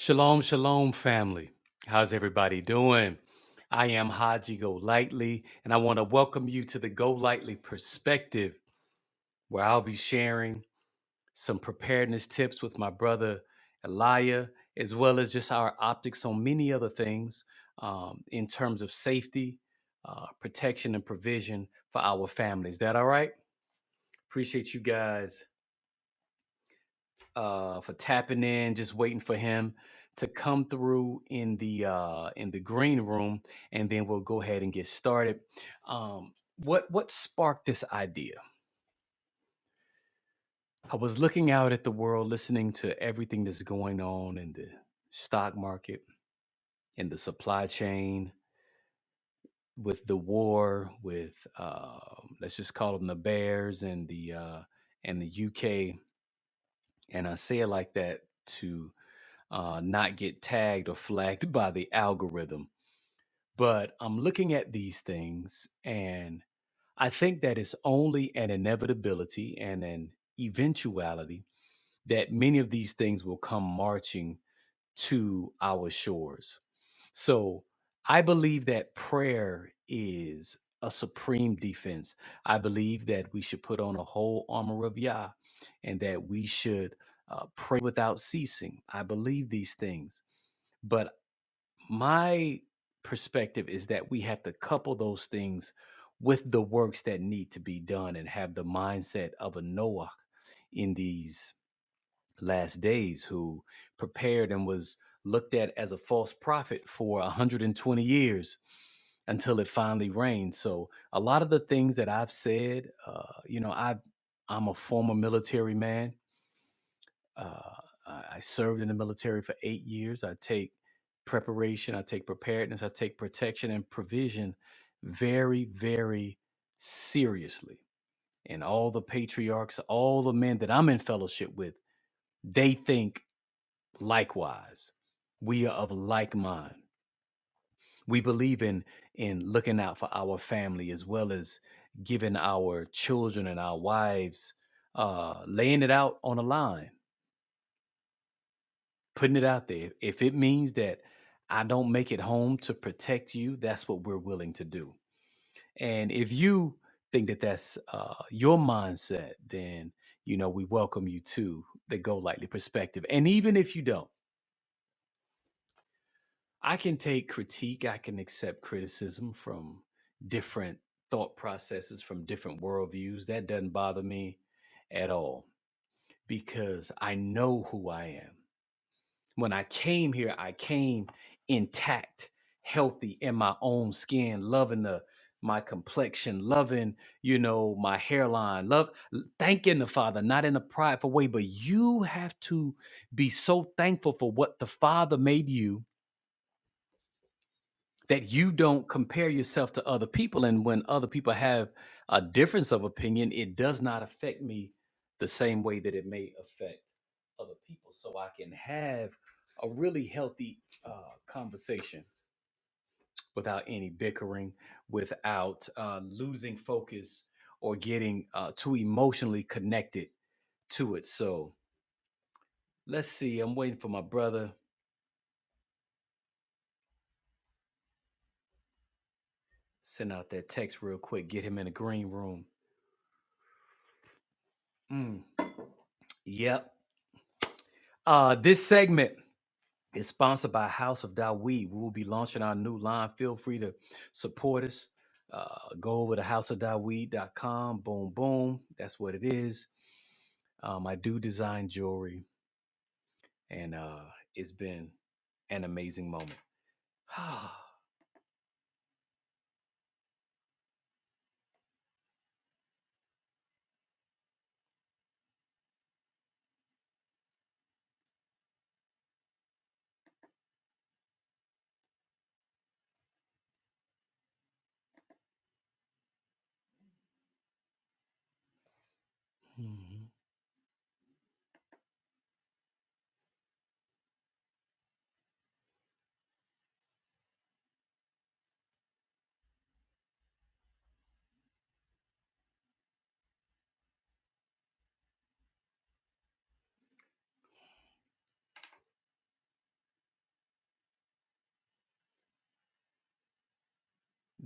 Shalom, shalom, family. How's everybody doing? I am Haji Go Lightly, and I want to welcome you to the Go Lightly perspective, where I'll be sharing some preparedness tips with my brother ElyYah, as well as just our optics on many other things in terms of safety, protection, and provision for our families. That all right? Appreciate you guys for tapping in, just waiting for him to come through in the green room, and then we'll go ahead and get started. What sparked this idea? I was looking out at the world, listening to everything that's going on in the stock market, in the supply chain, with the war, with let's just call them the bears and the UK, and I say it like that to not get tagged or flagged by the algorithm. But I'm looking at these things, and I think that it's only an inevitability and an eventuality that many of these things will come marching to our shores. So I believe that prayer is a supreme defense. I believe that we should put on a whole armor of Yah and that we should pray without ceasing. I believe these things. But my perspective is that we have to couple those things with the works that need to be done and have the mindset of a Noah in these last days who prepared and was looked at as a false prophet for 120 years until it finally rained. So a lot of the things that I've said, I'm a former military man. I served in the military for 8 years. I take preparation, I take preparedness, I take protection and provision very, very seriously. And all the patriarchs, all the men that I'm in fellowship with, they think likewise. We are of like mind. We believe in looking out for our family as well as giving our children and our wives, laying it out on a line, putting it out there. If it means that I don't make it home to protect you, that's what we're willing to do. And if you think that that's your mindset, then we welcome you to the Go Lightly perspective. And even if you don't, I can take critique. I can accept criticism from different thought processes, from different worldviews. That doesn't bother me at all because I know who I am. When I came here, I came intact, healthy in my own skin, loving my complexion, loving, my hairline, thanking the Father, not in a prideful way, but you have to be so thankful for what the Father made you that you don't compare yourself to other people. And when other people have a difference of opinion, it does not affect me the same way that it may affect other people. So I can have a really healthy conversation without any bickering, without losing focus or getting too emotionally connected to it. So let's see. I'm waiting for my brother. Send out that text real quick. Get him in the green room. Mm, yep. This segment is sponsored by House of Dawid. We will be launching our new line. Feel free to support us. Go over to houseofdawid.com. Boom, boom. That's what it is. I do design jewelry, and it's been an amazing moment. Mhm.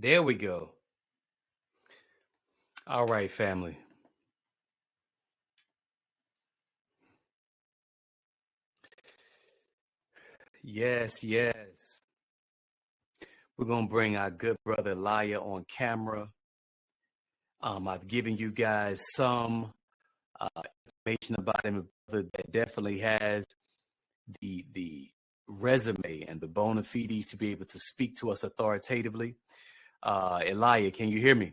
There we go. All right, family. Yes, yes. We're going to bring our good brother ElyYah on camera. I've given you guys some information about him, that definitely has the resume and the bona fides to be able to speak to us authoritatively. ElyYah, can you hear me?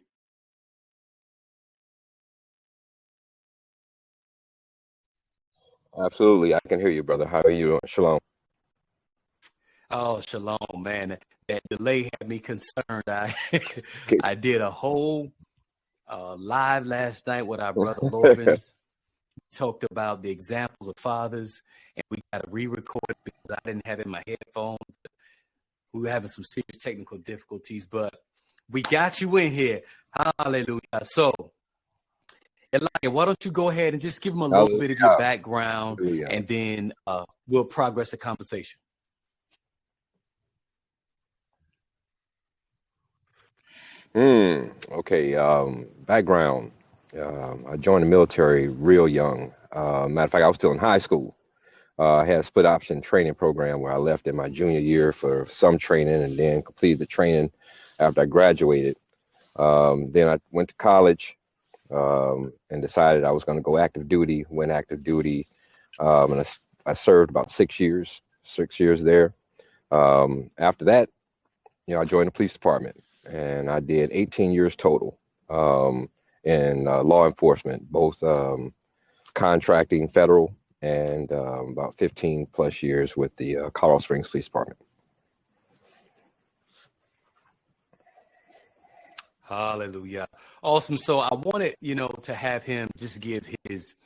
Absolutely. I can hear you, brother. How are you? Shalom. Oh, shalom, man. That delay had me concerned. I Okay. I did a whole live last night with our brother Lovins. Talked about the examples of fathers, and we got to re-record it because I didn't have it in my headphones. We were having some serious technical difficulties, but we got you in here. Hallelujah. So, ElyYah, why don't you go ahead and just give them a little bit of your Hallelujah. background, Hallelujah. and then we'll progress the conversation. Okay. Background. I joined the military real young. Matter of fact, I was still in high school. I had a split option training program where I left in my junior year for some training and then completed the training after I graduated. Then I went to college and decided I was going to go active duty. Went active duty, and I served about 6 years. 6 years there. After that, I joined the police department and I did 18 years total in law enforcement, both contracting federal and about 15 plus years with the Colorado Springs Police Department. Hallelujah. Awesome. So I wanted, to have him just give his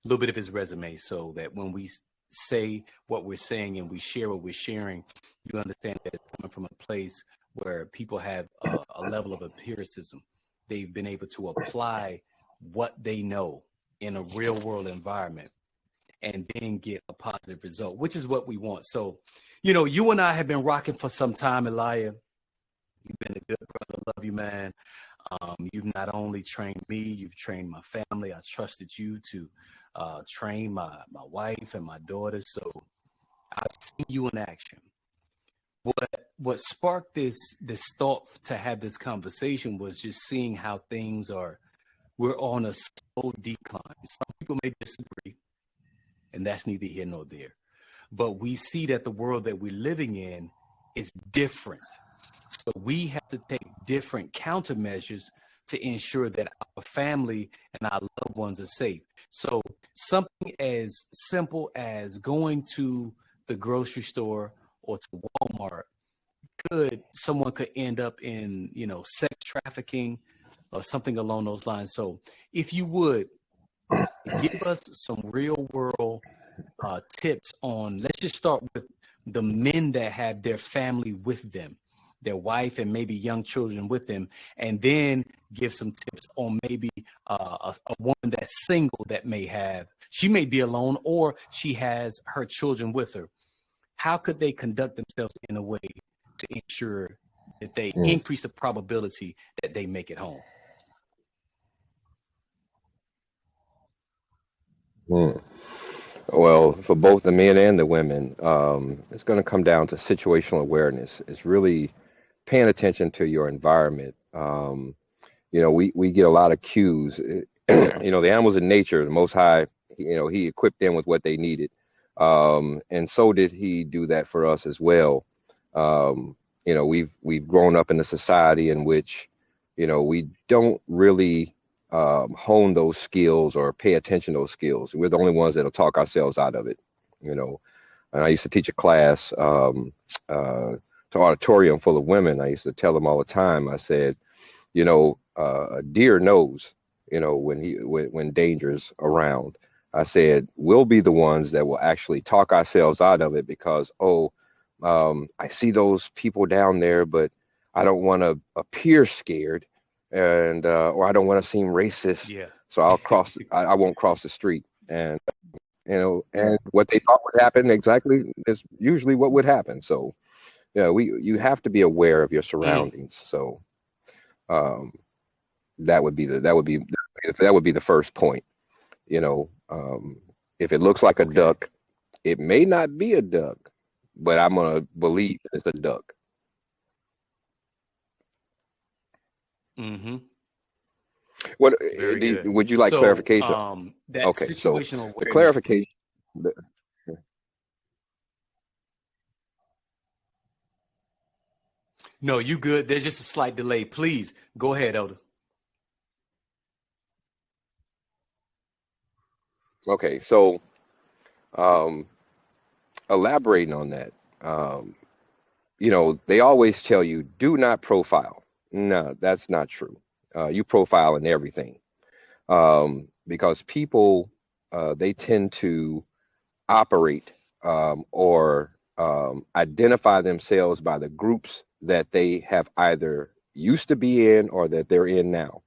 little bit of his resume so that when we say what we're saying and we share what we're sharing, you understand that it's coming from a place where people have a level of empiricism. They've been able to apply what they know in a real world environment and then get a positive result, which is what we want. So, you and I have been rocking for some time, ElyYah. You've been a good brother. Love you, man. You've not only trained me, you've trained my family. I trusted you to train my wife and my daughter. So I've seen you in action. What sparked this thought to have this conversation was just seeing how things are. We're on a slow decline. Some people may disagree, and that's neither here nor there. But we see that the world that we're living in is different. So we have to take different countermeasures to ensure that our family and our loved ones are safe. So something as simple as going to the grocery store or to Walmart, someone could end up in, sex trafficking or something along those lines. So if you would give us some real world tips on, let's just start with the men that have their family with them, their wife and maybe young children with them, and then give some tips on maybe a woman that's single that she may be alone or she has her children with her. How could they conduct themselves in a way to ensure that they Mm, increase the probability that they make it home? mm. Well, for both the men and the women, it's going to come down to situational awareness. It's really paying attention to your environment. We get a lot of cues. The animals in nature, the Most High, He equipped them with what they needed, and so did He do that for us as well. We've grown up in a society in which, we don't really hone those skills or pay attention to those skills. We're the only ones that'll talk ourselves out of it. You know, and I used to teach a class to auditorium full of women. I used to tell them all the time. I said, a deer knows, when danger's around. I said, we'll be the ones that will actually talk ourselves out of it because, I see those people down there, but I don't want to appear scared and, or I don't want to seem racist. Yeah. So I won't cross the street. And, and what they thought would happen exactly is usually what would happen. So, you have to be aware of your Mm. surroundings. So, Um, that would be the first point. If it looks like a Okay. duck, it may not be a duck, but I'm gonna believe it's a duck. Mm-hmm. What Very good. would you like So, clarification? that Okay, so situational the awareness piece. clarification. the- No, you good. There's just a slight delay. Please go ahead, Elder. Okay, so um, elaborating on that, um, they always tell you do not profile. No, that's not true. You profile in everything, because people, they tend to operate, or identify themselves by the groups that they have either used to be in or that they're in now.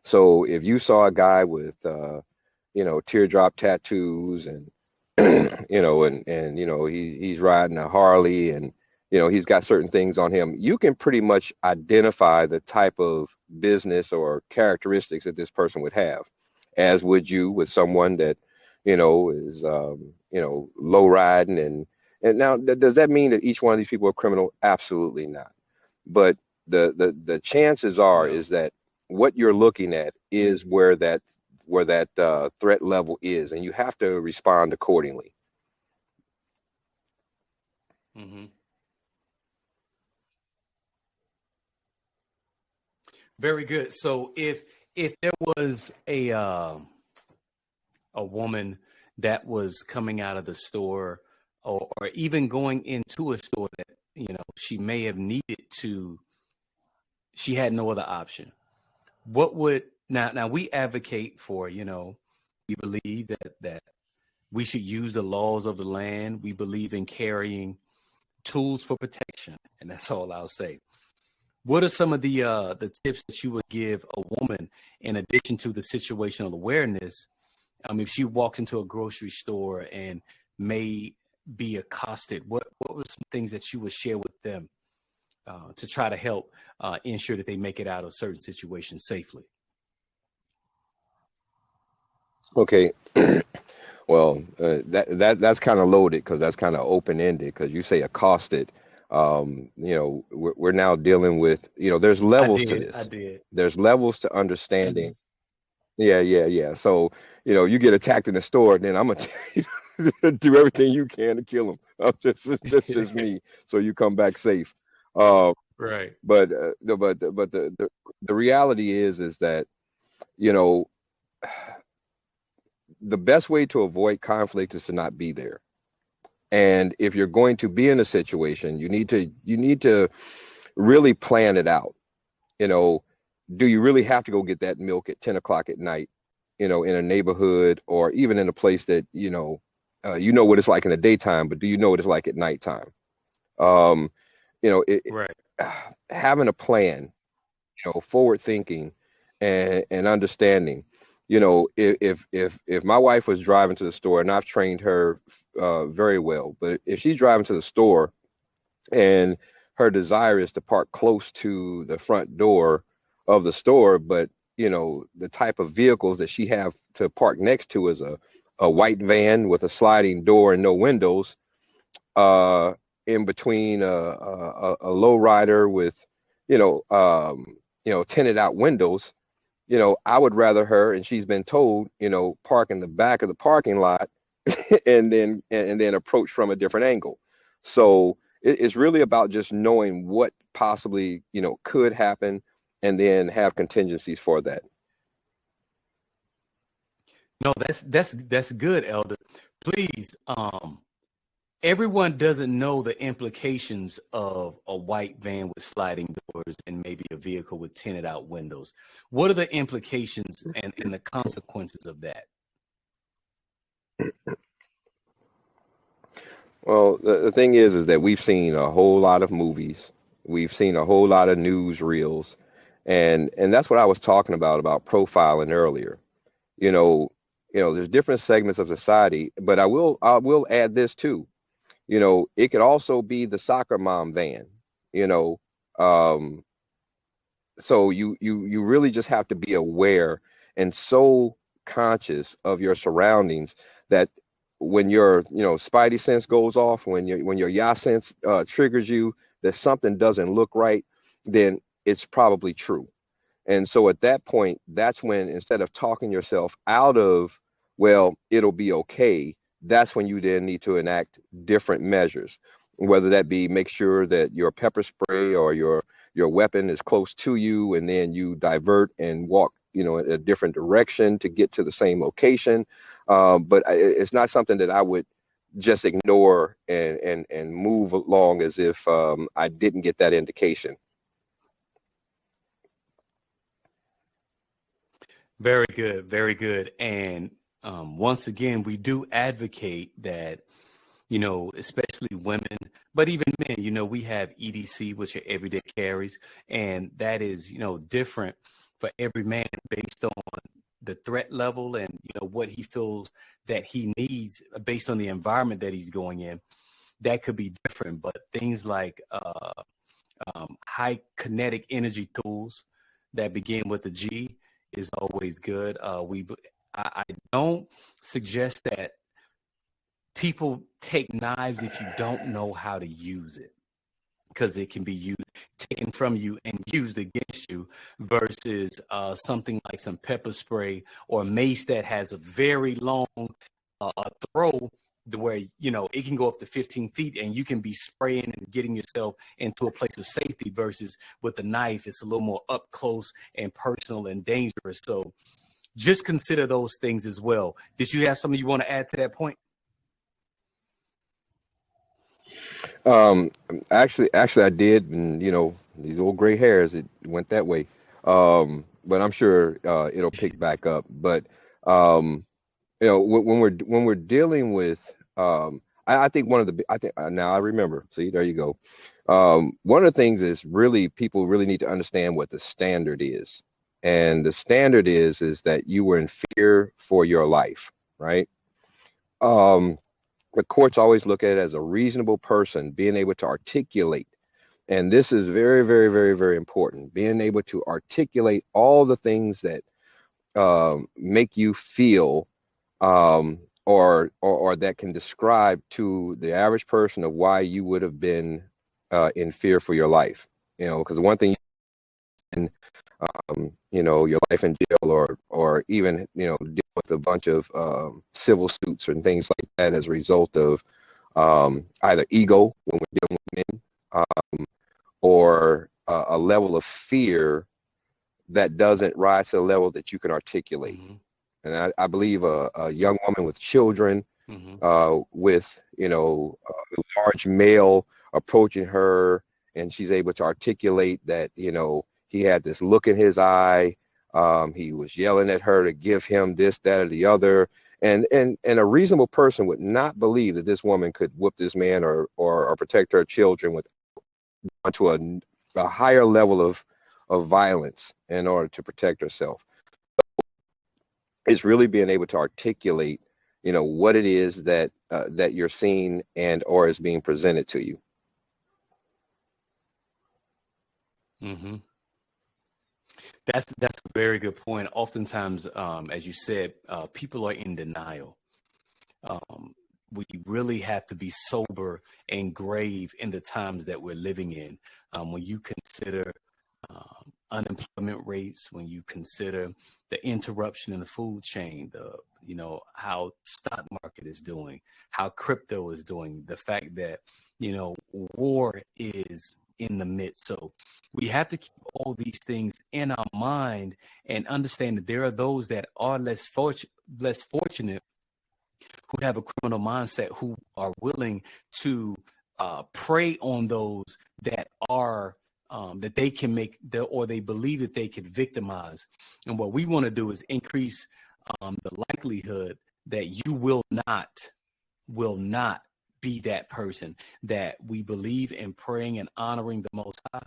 So if you saw a guy with teardrop tattoos, and he's riding a Harley, and he's got certain things on him, you can pretty much identify the type of business or characteristics that this person would have, as would you with someone that is low riding. And now, does that mean that each one of these people are criminal? Absolutely not. But the chances are No. is that what you're looking at is where that threat level is, and you have to respond accordingly. Mm-hmm. Very good. So, if there was a woman that was coming out of the store, or even going into a store that she may have needed to, she had no other option. What would now we advocate for, we believe that we should use the laws of the land. We believe in carrying tools for protection, and that's all I'll say. What are some of the tips that you would give a woman in addition to the situational awareness? If she walks into a grocery store and may be accosted, what were some things that you would share with them to try to help ensure that they make it out of certain situations safely? Okay. Well, that's kind of loaded, because that's kind of open ended, because you say accosted. We're now dealing with, there's I levels to did. I this. did. There's levels to understanding. Yeah, yeah, yeah. So, you get attacked in the store, then I'm gonna tell you to do everything you can to kill them. That's just me. So you come back safe. Uh, Right. but the reality is that, you know the best way to avoid conflict is to not be there. And if you're going to be in a situation, you need to really plan it out. You know, do you really have to go get that milk at 10 o'clock at night? In a neighborhood, or even in a place that what it's like in the daytime, but do you know what it's like at nighttime? Um, Right. having a plan, forward thinking, and understanding. If my wife was driving to the store, and I've trained her very well, but if she's driving to the store and her desire is to park close to the front door of the store, but the type of vehicles that she have to park next to is a white van with a sliding door and no windows, uh, in between a low rider with tinted out windows. I would rather her, and she's been told, park in the back of the parking lot, and then approach from a different angle. So it's really about just knowing what possibly could happen, and then have contingencies for that. No, that's good, Elder. Please, everyone doesn't know the implications of a white van with sliding doors and maybe a vehicle with tinted out windows. What are the implications and the consequences of that? Well, the thing is that we've seen a whole lot of movies, we've seen a whole lot of news reels, and that's what I was talking about profiling earlier. You know, there's different segments of society, but I will add this too. It could also be the soccer mom van. You know, um, So you really just have to be aware and so conscious of your surroundings that when your spidey sense goes off, when your yah sense triggers you, that something doesn't look right, then it's probably true. And so at that point, that's when, instead of talking yourself out of, well, it'll be okay, that's when you then need to enact different measures, whether that be make sure that your pepper spray or your weapon is close to you, and then you divert and walk, in a different direction to get to the same location. But it's not something that I would just ignore and move along as if I didn't get that indication. Very good, very good. And once again, we do advocate that, especially women, but even men, we have EDC, which are everyday carries, and that is, different for every man based on the threat level and, what he feels that he needs based on the environment that he's going in. That could be different, but things like high kinetic energy tools that begin with a G is always good. I don't suggest that people take knives if you don't know how to use it, because it can be used, taken from you and used against you, versus something like some pepper spray or mace that has a very long throw, where it can go up to 15 feet and you can be spraying and getting yourself into a place of safety, versus with a knife it's a little more up close and personal and dangerous. So just consider those things as well. Did you have something you want to add to that point? Um, actually, I did, and these old gray hairs, it went that way. But I'm sure it'll pick back up. But um, when we're dealing with, I think one of the, I think now I remember. See, there you go. One of the things is, really, people really need to understand what the standard is, and the standard is that you were in fear for your life, right? Um, the courts always look at it as a reasonable person being able to articulate, and this is very, very, very, very important, being able to articulate all the things that make you feel, or that can describe to the average person of why you would have been in fear for your life. Because one thing, your life in jail, or even deal with a bunch of civil suits and things like that as a result of either ego when we're dealing with men, or a level of fear that doesn't rise to the level that you can articulate. Mm-hmm. And I believe a young woman with children, Mm-hmm. with a large male approaching her, and she's able to articulate that he had this look in his eye. He was yelling at her to give him this, that, or the other. And a reasonable person would not believe that this woman could whoop this man, or protect her children with onto a higher level of violence in order to protect herself. It's really being able to articulate, what it is that you're seeing and or is being presented to you. Mm-hmm. That's a very good point. Oftentimes, as you said, people are in denial. Um, we really have to be sober and grave in the times that we're living in. When you consider unemployment rates, when you consider the interruption in the food chain, how stock market is doing, how crypto is doing, the fact that war is in the midst. So we have to keep all these things in our mind and understand that there are those that are less fortunate, who have a criminal mindset, who are willing to prey on those that are that they can or they believe that they can victimize. And what we want to do is increase the likelihood that you will not be that person, that we believe in praying and honoring the Most High.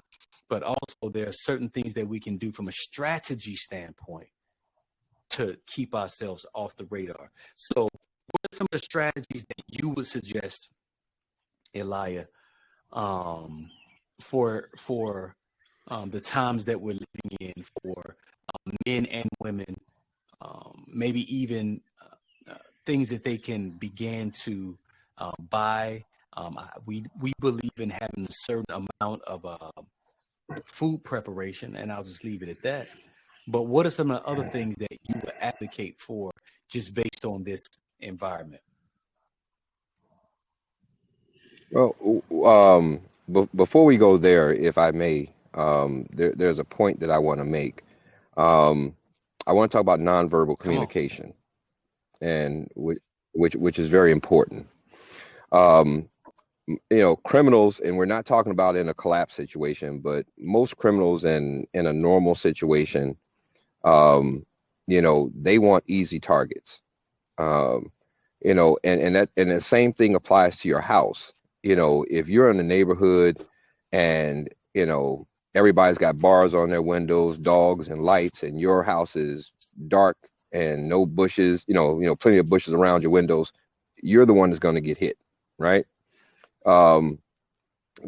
But also, there are certain things that we can do from a strategy standpoint to keep ourselves off the radar. So what are some of the strategies that you would suggest, ElyYah, for the times that we're living in for men and women, maybe even things that they can begin to buy. We believe in having a certain amount of food preparation, and I'll just leave it at that. But what are some of the other things that you would advocate for just based on this environment? Well, before we go there, if I may, there's a point that I want to make. Um, I want to talk about nonverbal Come on. communication, and which is very important. Um, criminals, and we're not talking about in a collapse situation, but most criminals in a normal situation, um, they want easy targets. Um, and the same thing applies to your house. If you're in a neighborhood and everybody's got bars on their windows, dogs and lights, and your house is dark and no bushes, plenty of bushes around your windows, you're the one that's going to get hit, right? um,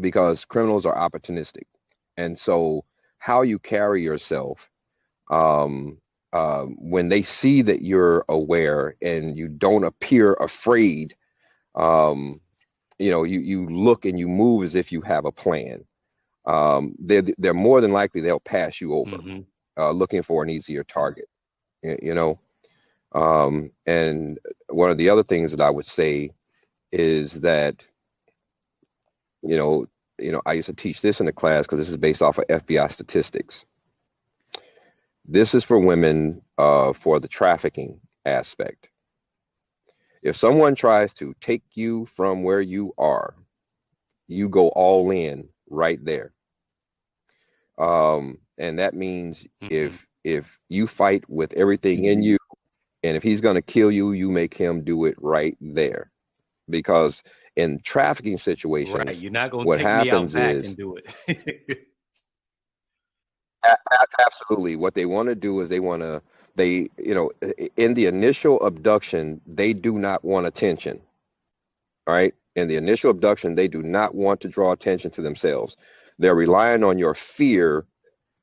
because criminals are opportunistic. And so, how you carry yourself, um, when they see that you're aware and you don't appear afraid, um, you look and you move as if you have a plan. They're more than likely they'll pass you over, Mm-hmm. looking for an easier target. You know, and one of the other things that I would say is that you know, I used to teach this in the class because this is based off of FBI statistics. This is for women, for the trafficking aspect. If someone tries to take you from where you are, you go all in right there. And that means Mm-hmm. if you fight with everything in you, and if he's going to kill you, you make him do it right there. Because in trafficking Right. situations, You're not going to what take me out happens back is and do it. absolutely what they want to do is they in the initial abduction they do not want attention. Right, in the initial abduction they do not want to draw attention to themselves. They're relying on your fear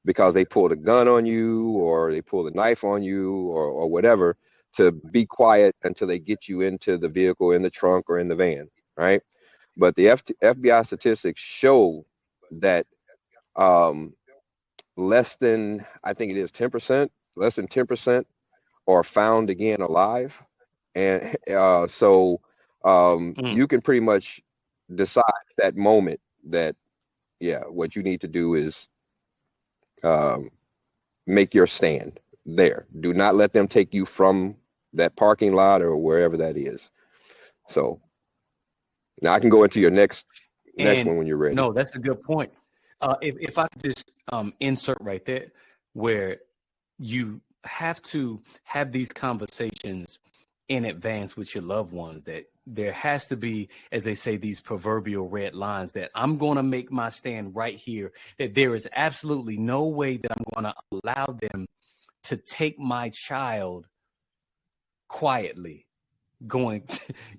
because they pulled a gun on you or they pulled a knife on you or whatever, to be quiet until they get you into the vehicle, in the trunk or in the van. Right, but the FBI statistics show that um, less than, I think it is 10%, less than 10% are found again alive. And Mm. you can pretty much decide at that moment that, yeah, what you need to do is um, make your stand there. Do not let them take you from that parking lot or wherever that is. So now I can go into your next And one when you're ready. no, that's a good point. If I could just insert right there, where you have to have these conversations in advance with your loved ones, that there has to be, as they say, these proverbial red lines, that I'm going to make my stand right here, that there is absolutely no way that I'm going to allow them to take my child quietly, going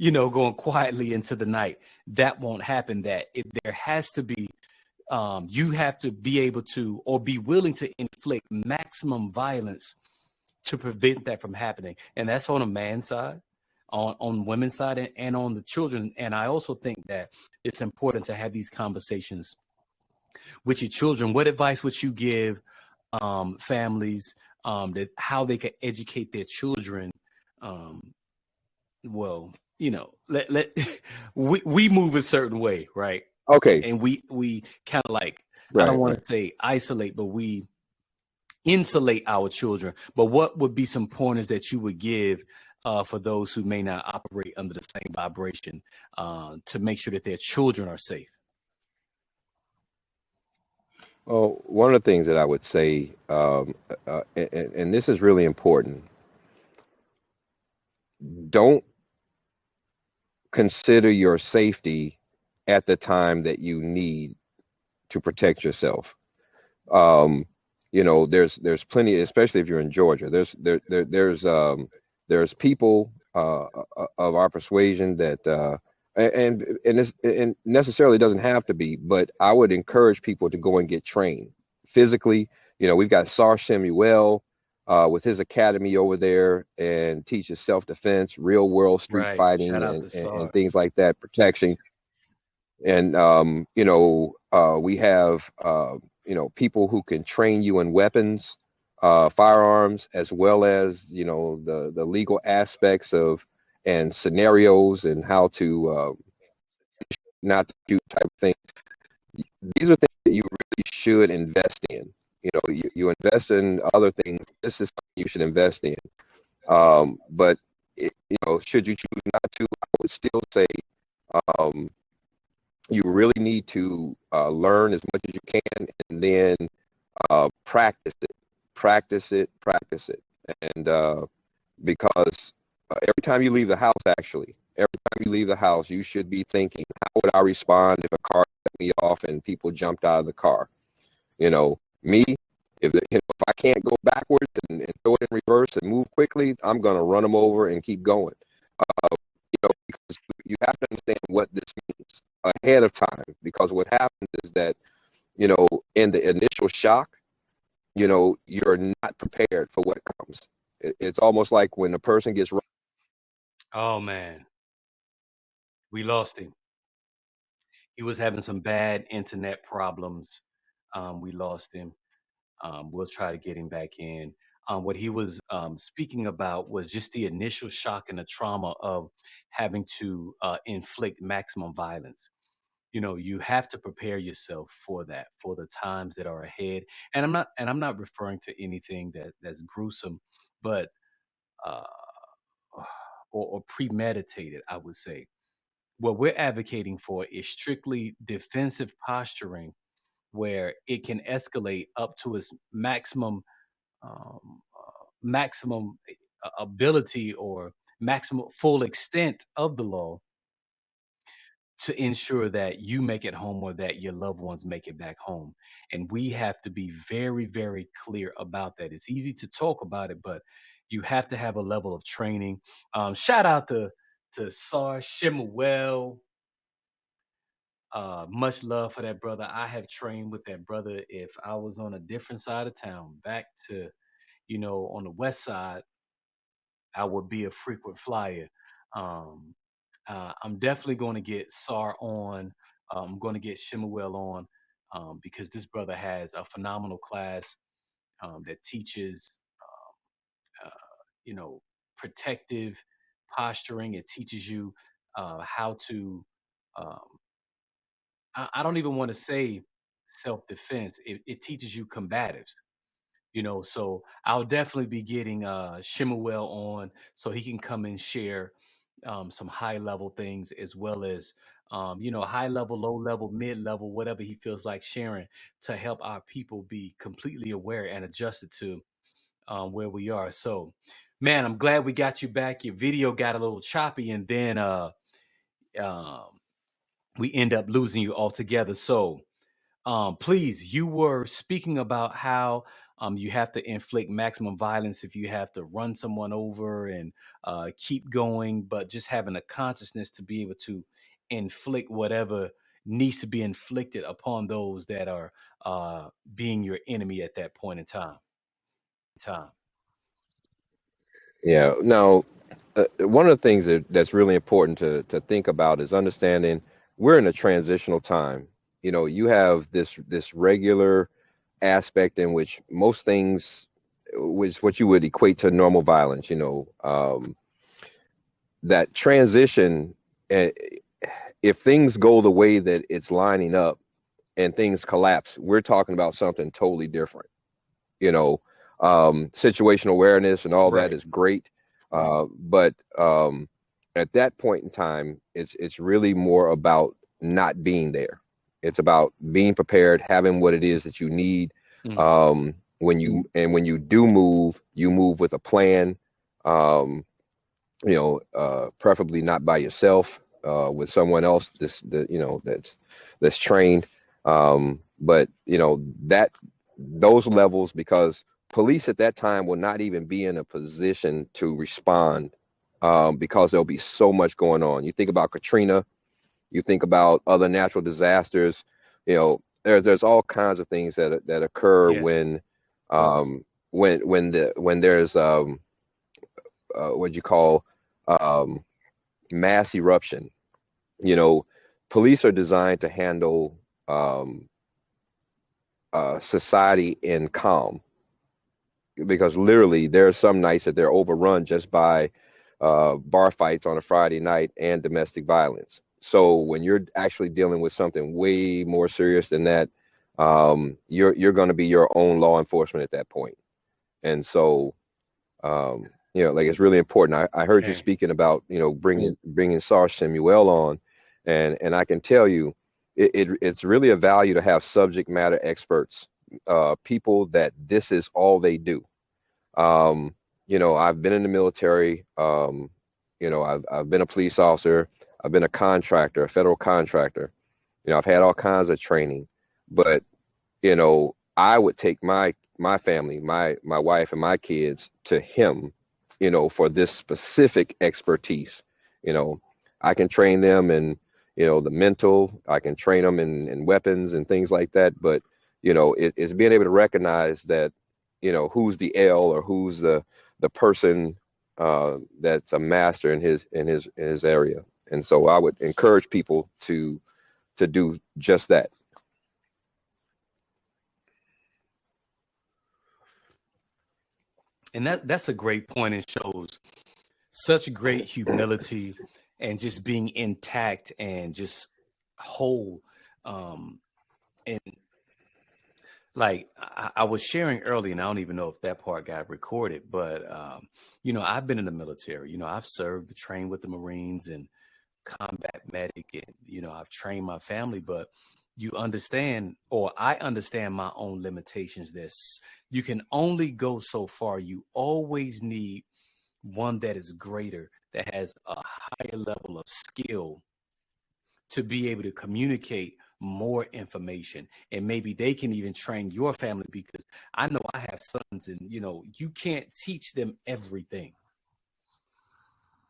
going quietly into the night. That won't happen. That if there has to be, you have to be able to, or be willing to inflict maximum violence to prevent that from happening. And that's on a man's side, on women's side, and on the children. And I also think that it's important to have these conversations with your children. What advice would you give families, that how they could educate their children? um, well, let we move a certain way, right? Okay, And we kind of like, I don't right, want right. to say isolate, but we insulate our children. But what would be some pointers that you would give for those who may not operate under the same vibration, to make sure that their children are safe? Well, one of the things that I would say, and this is really important, don't consider your safety at the time that you need to protect yourself. Um, there's plenty, especially if you're in Georgia. There's people of our persuasion that and necessarily doesn't have to be, but I would encourage people to go and get trained physically. We've got Sar Shemuel with his academy over there, and teaches self-defense, real world street Right. Shout fighting, out and, to and, and SAR. things like that, protection. And we have people who can train you in weapons, firearms, as well as the legal aspects of and scenarios, and how to not to do type of thing. These are things that you really should invest in. You invest in other things. This is something you should invest in. But should you choose not to, I would still say um, you really need to learn as much as you can, and then practice it, practice it. And because every time you leave the house, actually, every time you leave the house, you should be thinking, how would I respond if a car cut me off and people jumped out of the car? Me, if I can't go backwards and throw it in reverse and move quickly, I'm going to run them over and keep going. Because you have to understand what this means ahead of time, because what happens is that, in the initial shock, you're not prepared for what comes. It's almost like when a person gets. Oh man, we lost him. He was having some bad internet problems. We lost him. We'll try to get him back in. What he was speaking about was just the initial shock and the trauma of having to inflict maximum violence. You have to prepare yourself for that, for the times that are ahead. And I'm not referring to anything that's gruesome, but uh, or premeditated, I would say. What we're advocating for is strictly defensive posturing, where it can escalate up to its maximum ability or maximum full extent of the law, to ensure that you make it home or that your loved ones make it back home. And we have to be very, very clear about that. It's easy to talk about it, but you have to have a level of training. Shout out to Sar Shemuel. Much love for that brother. I have trained with that brother. If I was on a different side of town, back to, on the west side, I would be a frequent flyer. Um, I'm definitely going to get SAR on. I'm going to get Shemuel on, because this brother has a phenomenal class that teaches, uh, you know, protective posturing. It teaches you how to, um, I don't even want to say self defense. It teaches you combatives. So I'll definitely be getting Shemuel on so he can come and share some high level things, as well as high level, low level, mid level, whatever he feels like sharing, to help our people be completely aware and adjusted to where we are. So, man, I'm glad we got you back. Your video got a little choppy, and then um, we end up losing you altogether. So please, you were speaking about how you have to inflict maximum violence if you have to run someone over and keep going, but just having a consciousness to be able to inflict whatever needs to be inflicted upon those that are being your enemy at that point in time. Yeah. Now, one of the things that's really important to think about is understanding we're in a transitional time. You have this regular aspect in which most things, which what you would equate to normal violence. That transition. uh, If things go the way that it's lining up and things collapse, we're talking about something totally different. you know Situational awareness and all that Right. is great, but at that point in time, it's really more about not being there. It's about being prepared, having what it is that you need. Mm. When you do move, you move with a plan. um, Preferably not by yourself, with someone else that's trained. But that those levels, because police at that time will not even be in a position to respond, because there'll be so much going on. You think about Katrina, you think about other natural disasters. there's all kinds of things that occur Yes. when there's what you call um, mass eruption. You know, police are designed to handle um, society in calm, because literally there are some nights that they're overrun just by bar fights on a Friday night and domestic violence. So when you're actually dealing with something way more serious than that, you're going to be your own law enforcement at that point. And so like, it's really important. I heard you Okay. speaking about, bringing Sar Samuel on, and I can tell you, it's really a value to have subject matter experts, people that this is all they do. I've been in the military. I've been a police officer. I've been a contractor, a federal contractor. I've had all kinds of training, but I would take my family, my wife and my kids to him, for this specific expertise. You know, I can train them in, the mental, I can train them in weapons and things like that. But, it's being able to recognize that, who's the L or who's the person that's a master in his area. And so I would encourage people to do just that. And that's a great point and shows such great humility and just being intact and just whole. And like I was sharing earlier, and I don't even know if that part got recorded, but I've been in the military. I've served, trained with the Marines and combat medic, and I've trained my family. But you understand, or I understand my own limitations. This you can only go so far. You always need one that is greater, that has a higher level of skill to be able to communicate more information, and maybe they can even train your family, because I know I have sons, and you can't teach them everything.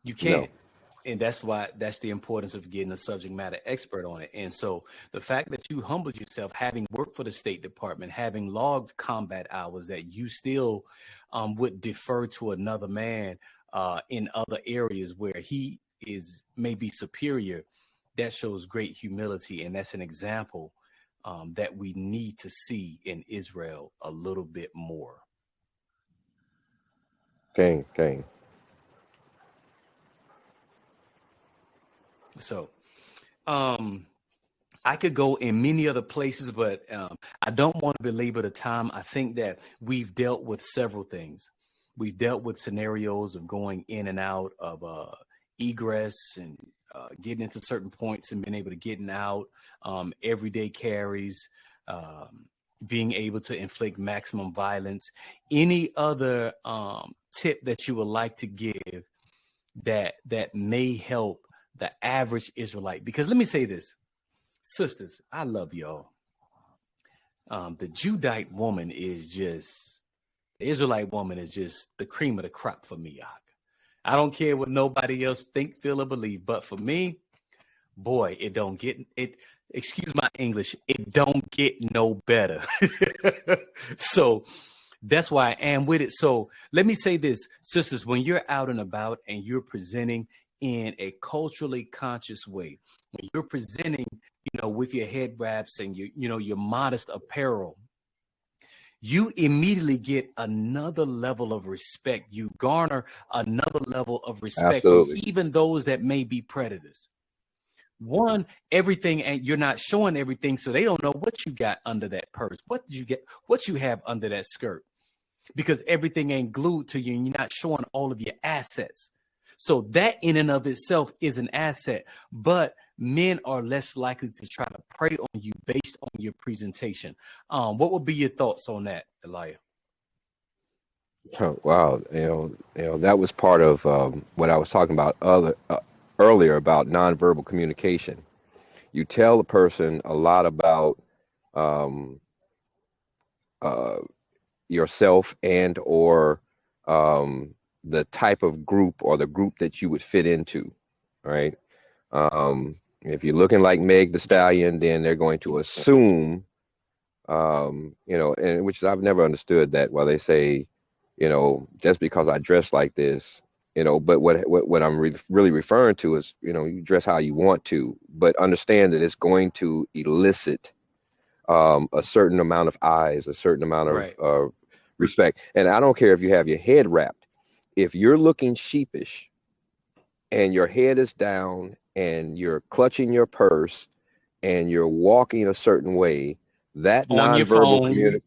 You can't. No. And that's the importance of getting a subject matter expert on it. And so the fact that you humbled yourself, having worked for the State Department, having logged combat hours, that you still would defer to another man in other areas where he is maybe superior, that shows great humility. And that's an example that we need to see in Israel a little bit more. Okay. So, I could go in many other places, but I don't want to belabor the time. I think that we've dealt with several things. We've dealt with scenarios of going in and out of egress and getting into certain points and being able to get out, everyday carries, being able to inflict maximum violence. Any other tip that you would like to give that may help the average Israelite? Because let me say this. Sisters, I love y'all. The Judite woman is just, the Israelite woman is just the cream of the crop for me, Ak. I don't care what nobody else think, feel, or believe, but for me, boy, it don't get it. Excuse my English, it don't get no better. So that's why I am with it. So let me say this, sisters, when you're out and about and you're presenting in a culturally conscious way, when you're presenting, with your head wraps and your modest apparel, you immediately get another level of respect. You garner another level of respect from Absolutely. even those that may be predators. One, everything, and you're not showing everything, so they don't know what you got under that purse. What did you get? What you have under that skirt? Because everything ain't glued to you and you're not showing all of your assets. So that in and of itself is an asset, but men are less likely to try to prey on you based on your presentation. What would be your thoughts on that, ElyYah? Oh, wow. That was part of what I was talking about earlier about nonverbal communication. You tell a person a lot about um, uh, yourself and or the type of group or the group that you would fit into, right? If you're looking like Meg the Yeah. Stallion, then they're going to assume. And which I've never understood that. While they say, just because I dress like this, but what I'm really referring to is, you dress how you want to, but understand that it's going to elicit a certain amount of eyes, a certain amount of Right. respect. And I don't care if you have your head wrapped. If you're looking sheepish and your head is down and you're clutching your purse and you're walking a certain way, that On your nonverbal phone. communication,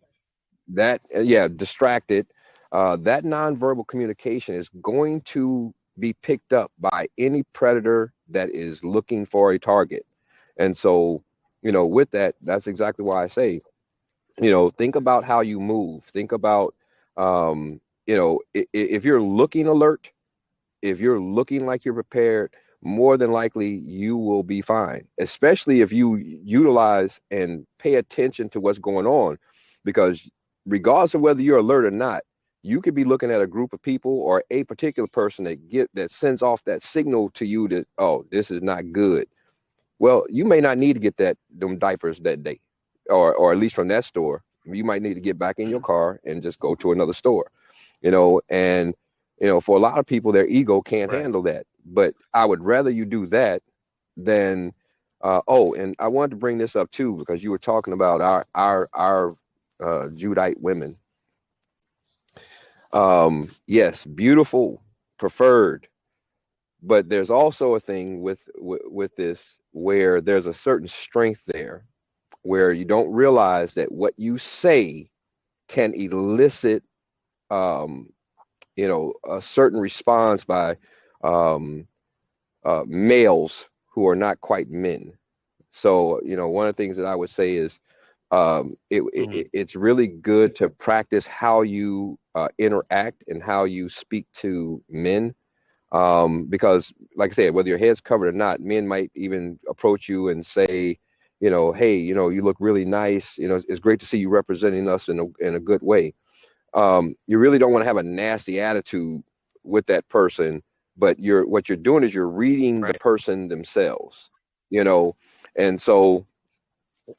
that yeah, distracted, that nonverbal communication is going to be picked up by any predator that is looking for a target. And so, with that, that's exactly why I say, think about how you move. Think about, if you're looking alert, if you're looking like you're prepared, more than likely you will be fine, especially if you utilize and pay attention to what's going on. Because regardless of whether you're alert or not, you could be looking at a group of people or a particular person that sends off that signal to you that, oh, this is not good. Well, you may not need to get them diapers that day, or at least from that store. You might need to get back in your car and just go to another store. And for a lot of people, their ego can't Right. handle that. But I would rather you do that than and I wanted to bring this up too, because you were talking about our Judite women. Yes, beautiful, preferred, but there's also a thing with this where there's a certain strength there, where you don't realize that what you say can elicit um, a certain response by um, males who are not quite men. So, one of the things that I would say is Mm, it's really good to practice how you interact and how you speak to men. Because, like I said, whether your head's covered or not, men might even approach you and say, hey, you look really nice. It's great to see you representing us in a good way. You really don't want to have a nasty attitude with that person, but what you're doing is you're reading the right. person themselves, you know, and so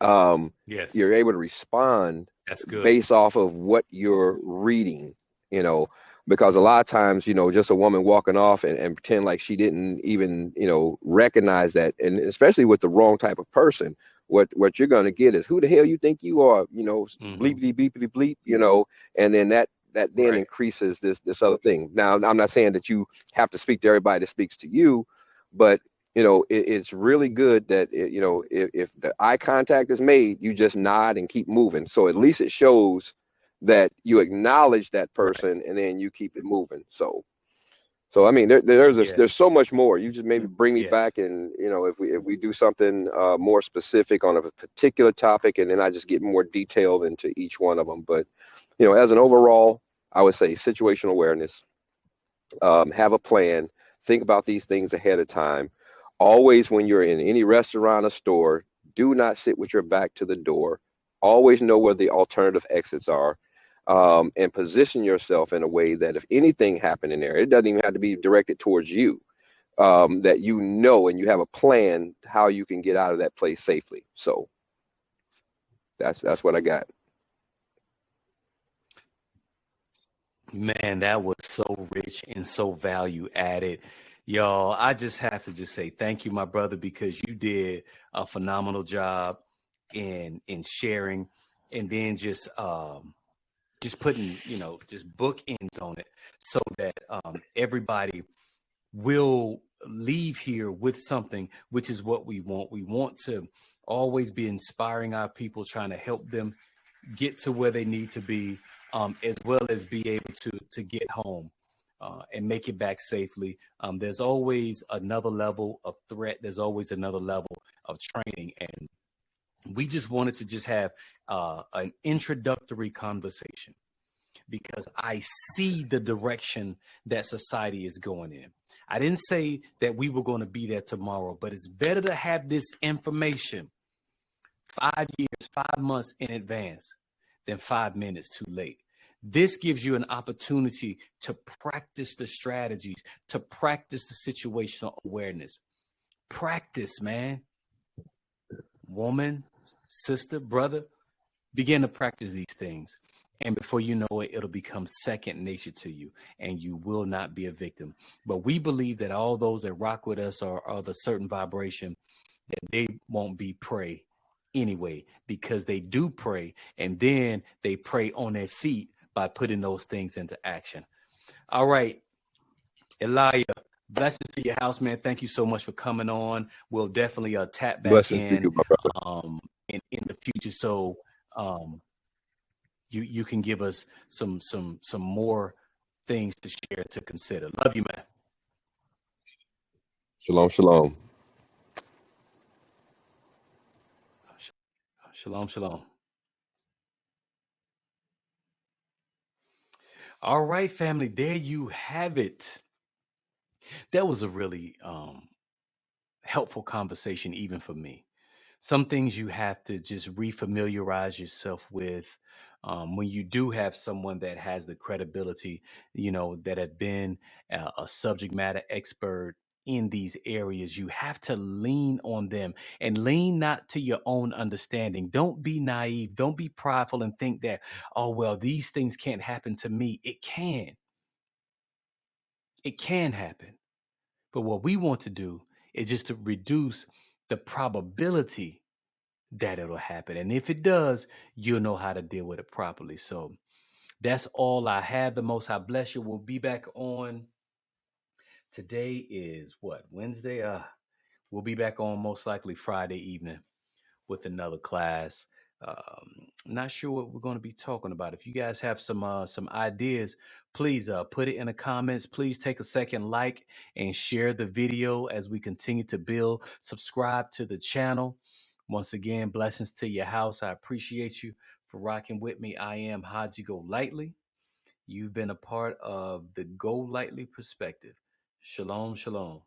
um, Yes. you're able to respond That's good. based off of what you're reading, you know, because a lot of times, just a woman walking off and pretend like she didn't even, recognize that, and especially with the wrong type of person, what you're going to get is, who the hell you think you are, Hmm. bleepity beepity bleep, and then that then Right. increases this other thing. Now, I'm not saying that you have to speak to everybody that speaks to you, but it's really good that if the eye contact is made, you just nod and keep moving. So at least it shows that you acknowledge that Right. person, and then you keep it moving. So I mean, there's Yes. so much more. You just maybe bring me Yes. back, and if we do something more specific on a particular topic, and then I just get more detailed into each one of them. But as an overall, I would say situational awareness, have a plan, think about these things ahead of time. Always, when you're in any restaurant or store, do not sit with your back to the door. Always know where the alternative exits are, and position yourself in a way that if anything happened in there, it doesn't even have to be directed towards you. That and you have a plan how you can get out of that place safely. So that's what I got. Man, that was so rich and so value added. Y'all, I just have to just say thank you, my brother, because you did a phenomenal job in sharing, and then just putting, just bookends on it, so that everybody will leave here with something, which is what we want. We want to always be inspiring our people, trying to help them get to where they need to be, as well as be able to get home and make it back safely. There's always another level of threat. There's always another level of training, and we just wanted to just have an introductory conversation, because I see the direction that society is going in. I didn't say that we were going to be there tomorrow, but it's better to have this information 5 years, 5 months in advance than 5 minutes too late. This gives you an opportunity to practice the strategies, to practice the situational awareness. Practice, man. Woman, sister, brother, Begin to practice these things. And before you know it, it'll become second nature to you, and you will not be a victim. But we believe that all those that rock with us are of a certain vibration, that they won't be prey anyway, because they do pray, and then they pray on their feet by putting those things into action. All right, ElyYah, blessings to your house, man. Thank you so much for coming on. We'll definitely tap back Blessings to in you, my brother. in the future, so um, you can give us some more things to share, to consider. Love you, man. Shalom, shalom. Shalom, shalom. All right, family, there you have it. That was a really helpful conversation, even for me. Some things you have to just refamiliarize yourself with. When you do have someone that has the credibility, that have been a subject matter expert in these areas, you have to lean on them, and lean not to your own understanding. Don't be naive. Don't be prideful and think that, oh, well, these things can't happen to me. It can. It can happen. But what we want to do is just to reduce the probability that it'll happen. And if it does, you'll know how to deal with it properly. So that's all I have. The Most High bless you. We'll be back on. Today is what? Wednesday? We'll be back on most likely Friday evening with another class. Not sure what we're going to be talking about. If you guys have some ideas, please put it in the comments. Please take a second, like and share the video as we continue to build. Subscribe to the channel. Once again, blessings to your house. I appreciate you for rocking with me. I am Haji Go Lightly. You've been a part of the Go Lightly perspective. Shalom, shalom.